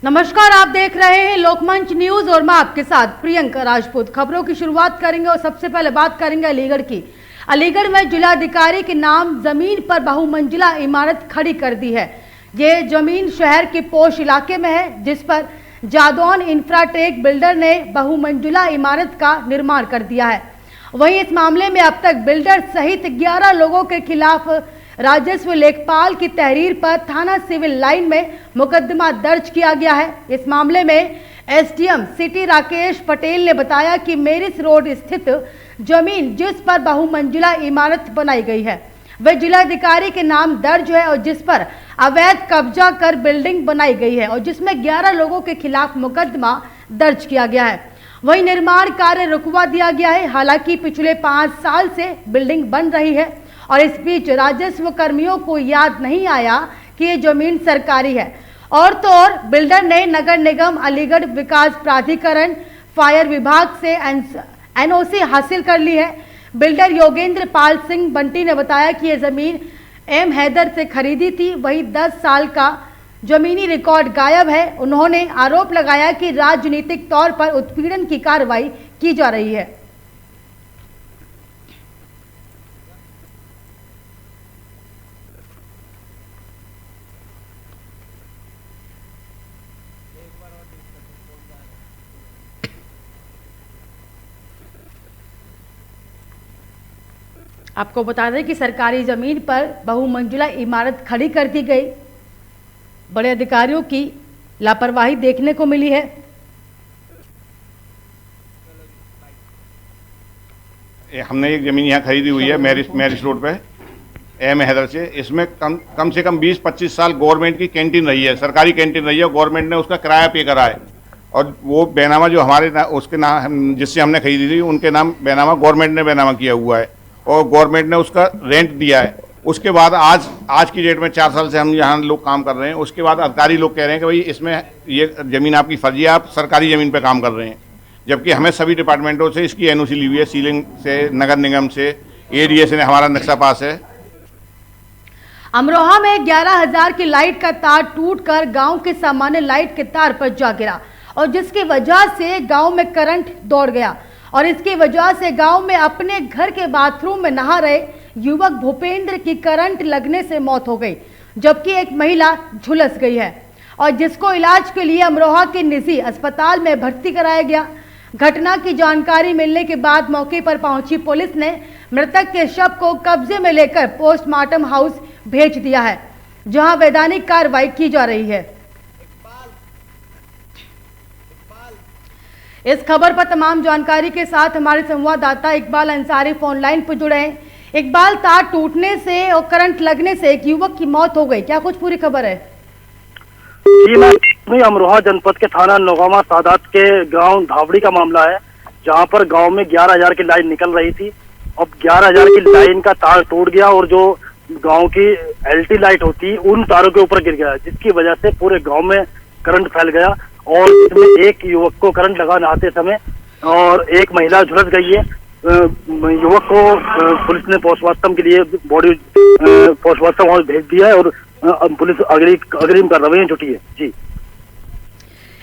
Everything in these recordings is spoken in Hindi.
नमस्कार, आप देख रहे हैं लोकमंच न्यूज और मैं आपके साथ प्रियंका राजपूत। खबरों की शुरुआत करेंगे और सबसे पहले बात करेंगे अलीगढ़ की। अलीगढ़ में जिलाधिकारी के नाम जमीन पर बहुमंजिला इमारत खड़ी कर दी है। ये जमीन शहर के पोश इलाके में है, जिस पर जादौन इंफ्राटेक बिल्डर ने बहुमंजिला इमारत का निर्माण कर दिया है। वहीं इस मामले में अब तक बिल्डर सहित 11 लोगों के खिलाफ राजस्व लेखपाल की तहरीर पर थाना सिविल लाइन में मुकदमा दर्ज किया गया है। इस मामले में एसडीएम सिटी राकेश पटेल ने बताया कि मेरिस रोड स्थित जमीन जिस पर बहुमंजिला इमारत बनाई गई है वह जिलाधिकारी के नाम दर्ज है और जिस पर अवैध कब्जा कर बिल्डिंग बनाई गई है और जिसमें 11 लोगों के खिलाफ मुकदमा दर्ज किया गया है। वही निर्माण कार्य रुकवा दिया गया है। हालांकि पिछले 5 साल से बिल्डिंग बन रही है और इस बीच राजस्व कर्मियों को याद नहीं आया कि ये जमीन सरकारी है। और तो और बिल्डर ने नगर निगम अलीगढ़ विकास प्राधिकरण फायर विभाग से एनओसी हासिल कर ली है। बिल्डर योगेंद्र पाल सिंह बंटी ने बताया कि ये जमीन एम हैदर से खरीदी थी। वही 10 साल का जमीनी रिकॉर्ड गायब है। उन्होंने आरोप लगाया कि राजनीतिक तौर पर उत्पीड़न की कार्रवाई की जा रही है। आपको बता दें कि सरकारी जमीन पर बहुमंजिला इमारत खड़ी कर दी गई। बड़े अधिकारियों की लापरवाही देखने को मिली है। हमने एक जमीन यहाँ खरीदी हुई है मैरिस रोड पे एम हैदर से। इसमें कम से कम 20-25 साल गवर्नमेंट की कैंटीन रही है, सरकारी कैंटीन रही है। गवर्नमेंट ने उसका किराया पे करा है और वो बैनामा जो हमारे उसके नाम जिससे हमने खरीदी थी उनके नाम बैनामा गवर्नमेंट ने बैनामा किया हुआ है और गवर्नमेंट ने उसका रेंट दिया है। उसके बाद आज की डेट में 4 साल से हम यहाँ लोग काम कर रहे हैं। उसके बाद अधिकारी लोग कह रहे हैं कि भाई इसमें ये ज़मीन आपकी फर्जी है, आप सरकारी ज़मीन पे काम कर रहे हैं, जबकि हमें सभी डिपार्टमेंटों से इसकी एनओसी ली हुई है, सीलिंग से, नगर निगम से, एडीए से हमारा नक्शा पास है। अमरोहा में 11,000 की लाइट का तार टूटकर गांव के सामान्य लाइट के तार पर जा गिरा और जिसकी वजह से गांव में करंट दौड़ गया और इसकी वजह से गांव में अपने घर के बाथरूम में नहा रहे युवक भूपेंद्र की करंट लगने से मौत हो गई, जबकि एक महिला झुलस गई है और जिसको इलाज के लिए अमरोहा के निजी अस्पताल में भर्ती कराया गया। घटना की जानकारी मिलने के बाद मौके पर पहुंची पुलिस ने मृतक के शव को कब्जे में लेकर पोस्टमार्टम हाउस भेज दिया है, जहां वैधानिक कार्रवाई की जा रही है। इस खबर पर तमाम जानकारी के साथ हमारे संवाददाता इकबाल अंसारी फोन लाइन पर जुड़े हैं। इकबाल, तार टूटने से और करंट लगने से एक युवक की मौत हो गई, क्या कुछ पूरी खबर है? जी मैं अमरोहा जनपद के थाना नौगामा सादात के गांव धावड़ी का मामला है, जहां पर गांव में 11,000 की लाइन निकल रही थी। अब 11,000 की लाइन का तार टूट गया और जो गांव की एलटी लाइट होती उन तारों के ऊपर गिर गया, जिसकी वजह से पूरे गांव में करंट फैल गया और इसमें एक युवक को करंट लगा नहाते समय और एक महिला झुलस गई है। युवक को पुलिस ने पोस्टमार्टम के लिए बॉडी पोस्टमार्टम हाउस भेज दिया है और पुलिस अग्रिम कार्रवाई जुटी है। जी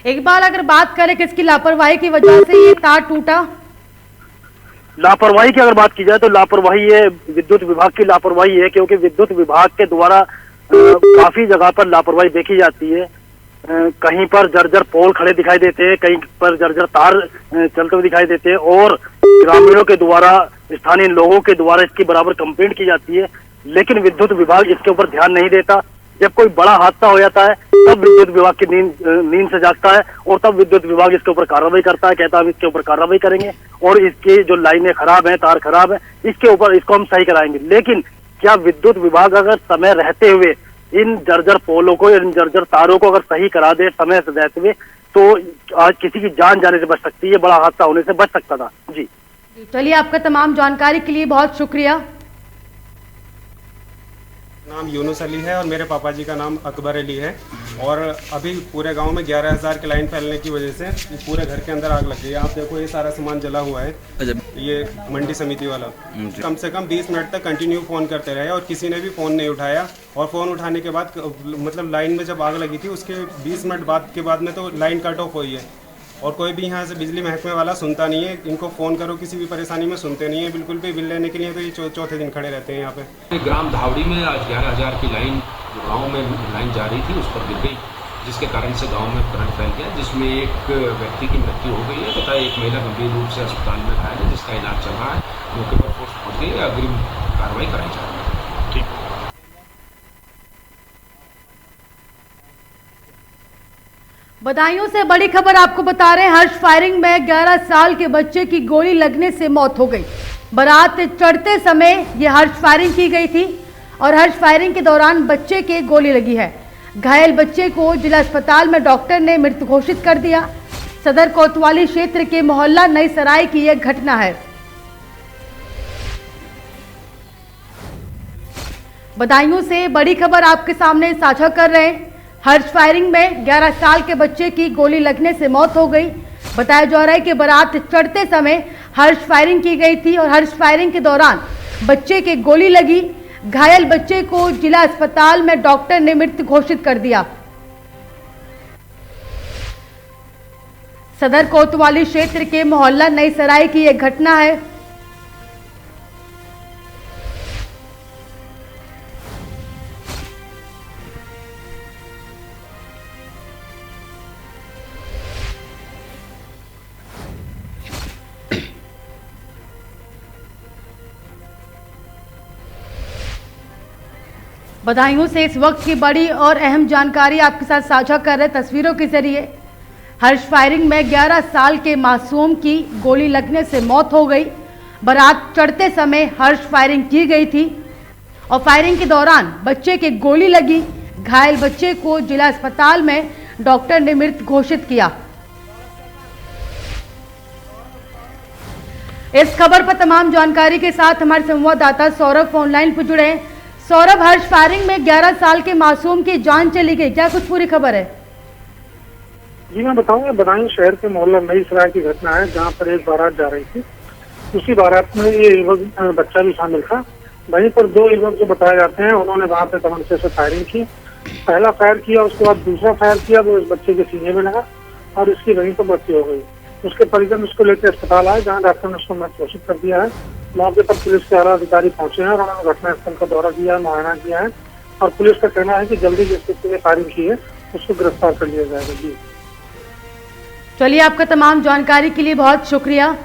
इकबाल, अगर बात करें किसकी लापरवाही की वजह से ये तार टूटा? लापरवाही की अगर बात की जाए तो लापरवाही ये विद्युत विभाग की लापरवाही है, क्योंकि विद्युत विभाग के द्वारा काफी जगह पर लापरवाही देखी जाती है। कहीं पर जर्जर पोल खड़े दिखाई देते हैं, कहीं पर जर्जर तार चलते हुए दिखाई देते हैं और ग्रामीणों के द्वारा, स्थानीय लोगों के द्वारा इसकी बराबर कंप्लेंट की जाती है, लेकिन विद्युत विभाग इसके ऊपर ध्यान नहीं देता। जब कोई बड़ा हादसा हो जाता है तब विद्युत विभाग की नींद से जागता है और तब विद्युत विभाग इसके ऊपर कार्रवाई करता है, कहता है हम इसके ऊपर कार्रवाई करेंगे और इसकी जो लाइनें खराब हैं, तार खराब है, इसके ऊपर इसको हम सही कराएंगे। लेकिन क्या विद्युत विभाग अगर समय रहते हुए इन जर्जर पोलों को, इन जर्जर तारों को अगर सही करा दे समय से रहते हुए, तो आज किसी की जान जाने से बच सकती है, बड़ा हादसा होने से बच सकता था। जी चलिए, आपका तमाम जानकारी के लिए बहुत शुक्रिया। नाम यूनुस अली है और मेरे पापा जी का नाम अकबर अली है। और अभी पूरे गांव में 11,000 की लाइन फैलने की वजह से पूरे घर के अंदर आग लग गई है। आप देखो ये सारा सामान जला हुआ है, ये मंडी समिति वाला। कम से कम 20 मिनट तक कंटिन्यू फ़ोन करते रहे और किसी ने भी फ़ोन नहीं उठाया। और फ़ोन उठाने के बाद मतलब लाइन में जब आग लगी थी उसके 20 मिनट बाद के बाद में तो लाइन कट ऑफ हुई है और कोई भी यहाँ से बिजली महकमे वाला सुनता नहीं है। इनको फ़ोन करो किसी भी परेशानी में सुनते नहीं है बिल्कुल भी। बिल लेने के लिए तो ये चौथे दिन खड़े रहते हैं यहाँ पे। ग्राम धावड़ी में आज 11,000 की लाइन गांव में लाइन जा रही थी, उस पर गिर गई, जिसके कारण से गांव में करंट फैल गया, जिसमें एक व्यक्ति की मृत्यु हो गई है तथा एक महिला गंभीर रूप से अस्पताल में घायल है, जिसका इलाज चल रहा है। मौके पर फोर्स पहुँच गई है, अग्रिम कार्रवाई कराई जा रही है। ठीक। बदायूं से बड़ी खबर आपको बता रहे हैं। हर्ष फायरिंग में 11 साल के बच्चे की गोली लगने से मौत हो गई। बारात चढ़ते समय यह हर्ष फायरिंग की गई थी और हर्ष फायरिंग के दौरान बच्चे के गोली लगी है। घायल बच्चे को जिला अस्पताल में डॉक्टर ने मृत घोषित कर दिया। सदर कोतवाली क्षेत्र के मोहल्ला नई सराय की यह घटना है। बदायूं से बड़ी खबर आपके सामने साझा कर रहे हैं। हर्ष फायरिंग में 11 साल के बच्चे की गोली लगने से मौत हो गई। बताया जा रहा है कि बारात चढ़ते समय हर्ष फायरिंग की गई थी और हर्ष फायरिंग के दौरान बच्चे के गोली लगी। घायल बच्चे को जिला अस्पताल में डॉक्टर ने मृत घोषित कर दिया। सदर कोतवाली क्षेत्र के मोहल्ला नई सराय की यह घटना है। बधाइयों से इस वक्त की बड़ी और अहम जानकारी आपके साथ साझा कर रहे तस्वीरों के जरिए। हर्ष फायरिंग में 11 साल के मासूम की गोली लगने से मौत हो गई। बारात चढ़ते समय हर्ष फायरिंग की गई थी और फायरिंग के दौरान बच्चे के गोली लगी। घायल बच्चे को जिला अस्पताल में डॉक्टर ने मृत घोषित किया। इस खबर पर तमाम जानकारी के साथ हमारे संवाददाता सौरभ ऑनलाइन पर जुड़े हैं। सौरभ, हर्ष फायरिंग में 11 साल के मासूम की जान चली गई, क्या कुछ पूरी खबर है? जी मैं बताऊंगा, बदायूं शहर के मोहल्ला नई सराय की घटना है, जहां पर एक बारात जा रही थी। उसी बारात में ये युवक बच्चा भी शामिल था। वहीं पर दो युवक जो बताए जाते हैं उन्होंने वहां पे तमंचे से फायरिंग की। पहला फायर किया, उसके बाद दूसरा फायर किया, वो इस बच्चे के सीने में लगा और इसकी वहीं पर मृत्यु हो गई। उसके परिजन उसको लेकर अस्पताल आए, जहाँ डॉक्टर ने उसको मृत घोषित कर दिया है। मौके पर पुलिस के आला अधिकारी पहुंचे हैं और उन्होंने घटनास्थल का दौरा किया है, मुआयना किया है और पुलिस का कहना है कि जल्दी जिस व्यक्ति ने फायरिंग की है उसको गिरफ्तार कर लिया जाएगा। जी चलिए, आपका तमाम जानकारी के लिए बहुत शुक्रिया।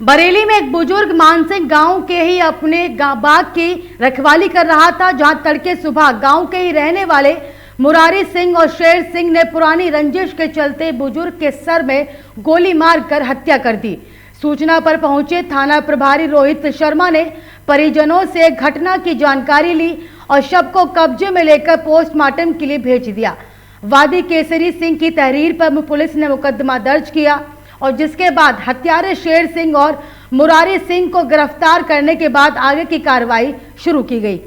बरेली में एक बुजुर्ग मानसिंह गांव के ही अपने बाग की रखवाली कर रहा था, जहां तड़के सुबह गांव के ही रहने वाले मुरारी सिंह और शेर सिंह ने पुरानी रंजिश के चलते बुजुर्ग के सर में गोली मारकर हत्या कर दी। सूचना पर पहुंचे थाना प्रभारी रोहित शर्मा ने परिजनों से घटना की जानकारी ली और शव को कब्जे में लेकर पोस्टमार्टम के लिए भेज दिया। वादी केसरी सिंह की तहरीर पर पुलिस ने मुकदमा दर्ज किया और जिसके बाद हत्यारे शेर सिंह और मुरारी सिंह को गिरफ्तार करने के बाद आगे की कार्रवाई शुरू की गई।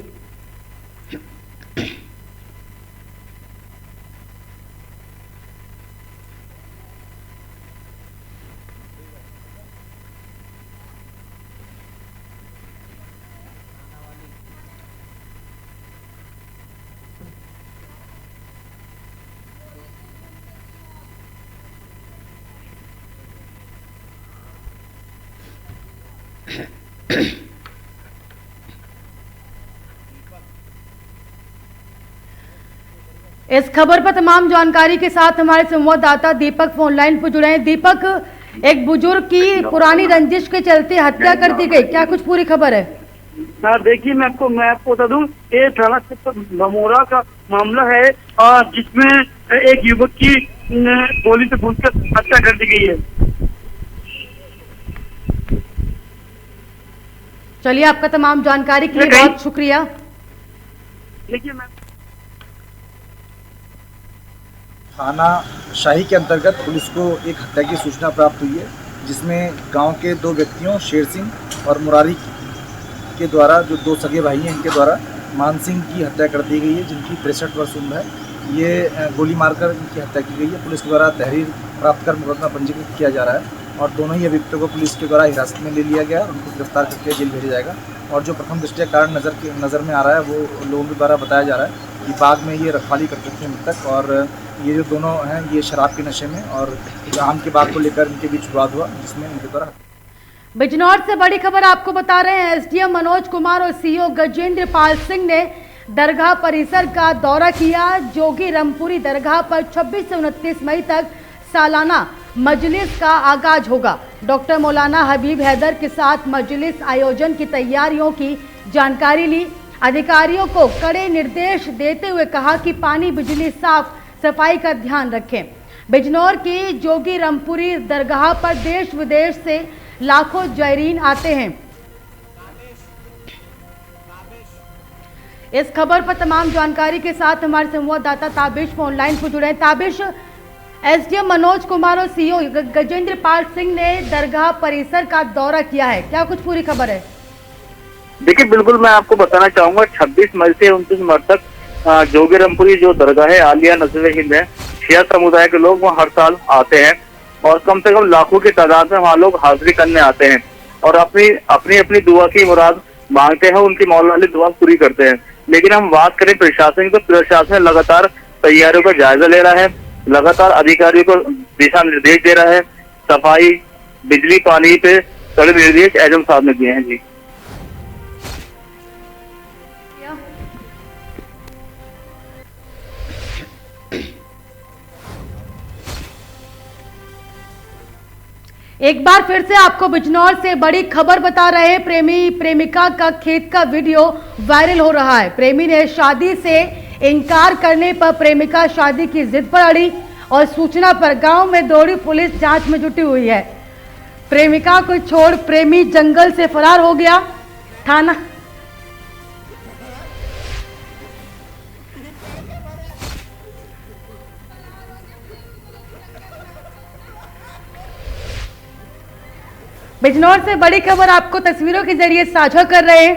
इस खबर पर तमाम जानकारी के साथ हमारे संवाददाता दीपक फोन लाइन पर जुड़े हैं। दीपक, एक बुजुर्ग की पुरानी रंजिश के चलते हत्या कर दी गई, क्या कुछ पूरी खबर है? देखिए, मैं आपको बता दूं, ये थाना क्षेत्र भमोरा का मामला है जिसमें एक युवक की गोली से भूनकर हत्या कर दी गई है। चलिए, आपका तमाम जानकारी के लिए बहुत शुक्रिया। देखिए, मैं थाना शाही के अंतर्गत पुलिस को एक हत्या की सूचना प्राप्त हुई है, जिसमें गांव के 2 व्यक्तियों शेर सिंह और मुरारी के द्वारा, जो 2 सगे भाई हैं, इनके द्वारा मान सिंह की हत्या कर दी गई है, जिनकी 63 वर्ष उम्र है। ये गोली मारकर इनकी हत्या की गई है। पुलिस के द्वारा तहरीर प्राप्त कर मुकदमा पंजीकृत किया जा रहा है और दोनों ही अभियुक्तों को पुलिस के द्वारा हिरासत में ले लिया गया और उनको गिरफ्तार करके जेल भेजा जाएगा। और जो प्रथम दृष्टया कारण नज़र में आ रहा है, वो लोगों के द्वारा बताया जा रहा है कि बाग में ये रखवाली करते थे मृतक, और ये जो दोनों हैं ये शराब के नशे में, और आम के बाग को लेकर इनके बीच विवाद हुआ, जिसमें इनके द्वारा। बिजनौर से बड़ी खबर आपको बता रहे हैं। एसडीएम मनोज कुमार और सीओ गजेंद्र पाल सिंह ने दरगाह परिसर का दौरा किया। जोगी रामपुरी दरगाह पर 26 से 29 मई तक सालाना मजलिस का आगाज होगा। डॉक्टर मौलाना हबीब हैदर के साथ मजलिस आयोजन की तैयारियों की जानकारी ली। अधिकारियों को कड़े निर्देश देते हुए कहा कि पानी, बिजली, साफ सफाई का ध्यान रखें। बिजनौर की जोगी रामपुरी दरगाह पर देश विदेश से लाखों जायरीन आते हैं। इस खबर पर तमाम जानकारी के साथ हमारे संवाददाता ताबिश ऑनलाइन पर जुड़े हैं। ताबिश, एसडीएम मनोज कुमार और सीओ गजेंद्र पाल सिंह ने दरगाह परिसर का दौरा किया है, क्या कुछ पूरी खबर है? देखिए, बिल्कुल मैं आपको बताना चाहूंगा, 26 मई से 29 मई तक जोगी रामपुरी जो दरगाह है आलिया नज़र हिंद है, शिया समुदाय के लोग वहाँ हर साल आते हैं और कम से कम लाखों की तादाद में वहाँ लोग हाजिरी करने आते हैं और अपनी दुआ की मुराद मांगते हैं, उनकी मौला वाली दुआ पूरी करते हैं। लेकिन हम बात करें प्रशासन की, तो प्रशासन लगातार तैयारियों का जायजा ले रहा है, लगातार अधिकारियों को दिशा निर्देश दे रहा है। सफाई, बिजली, पानी पे कड़े निर्देश एजम साहब ने दिए हैं। जी, एक बार फिर से आपको बिजनौर से बड़ी खबर बता रहे हैं। प्रेमी प्रेमिका का खेत का वीडियो वायरल हो रहा है। प्रेमी ने शादी से इनकार करने पर प्रेमिका शादी की जिद पर अड़ी और सूचना पर गांव में दौड़ी पुलिस जांच में जुटी हुई है। प्रेमिका को छोड़ प्रेमी जंगल से फरार हो गया। थाना बिजनौर से बड़ी खबर आपको तस्वीरों के जरिए साझा कर रहे हैं।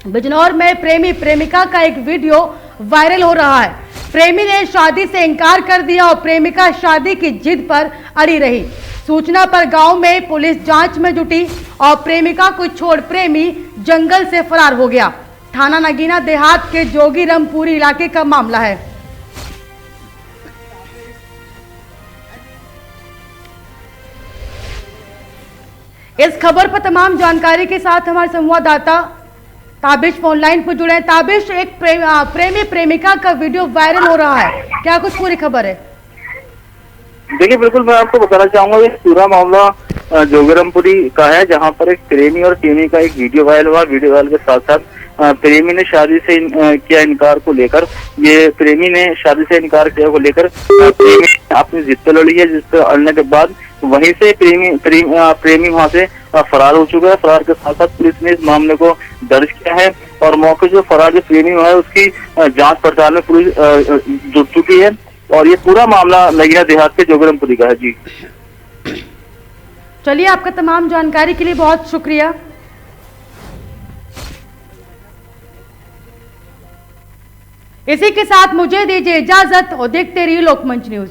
बिजनौर में प्रेमी प्रेमिका का एक वीडियो वायरल हो रहा है। प्रेमी ने शादी से इनकार कर दिया और प्रेमिका शादी की जिद पर अड़ी रही। सूचना पर गांव में पुलिस जांच में जुटी और प्रेमिका को छोड़ प्रेमी जंगल से फरार हो गया। थाना नगीना देहात के जोगी रामपुरी इलाके का मामला है। इस खबर पर तमाम जानकारी के साथ हमारे संवाददाता ताबिश ऑनलाइन पर जुड़े हैं। ताबिश, एक प्रेमी प्रेमिका का वीडियो वायरल हो रहा है, क्या कुछ पूरी खबर है? देखिए, बिल्कुल मैं आपको बताना चाहूंगा, ये पूरा मामला जोगी रामपुरी का है, जहां पर एक प्रेमी और प्रेमी का एक वीडियो वायरल हुआ। वीडियो वायरल के साथ साथ प्रेमी ने शादी से किया इनकार को लेकर, ये प्रेमी ने शादी से इनकार किया को लेकर प्रेमी ने अपनी जिद पे लड़ी है, जिस पे अड़ने के बाद वहीं से प्रेमी वहां से फरार हो चुका है। फरार के साथ साथ पुलिस ने इस मामले को दर्ज किया है और मौके जो फरार जो प्रेमी हुआ है उसकी जांच पड़ताल में पुलिस जुट चुकी है और ये पूरा मामला नगीना देहात के जोगी रामपुरी का है। जी, चलिए, आपका तमाम जानकारी के लिए बहुत शुक्रिया। इसी के साथ मुझे दीजिए इजाजत और देखते रहिए लोकमंच न्यूज।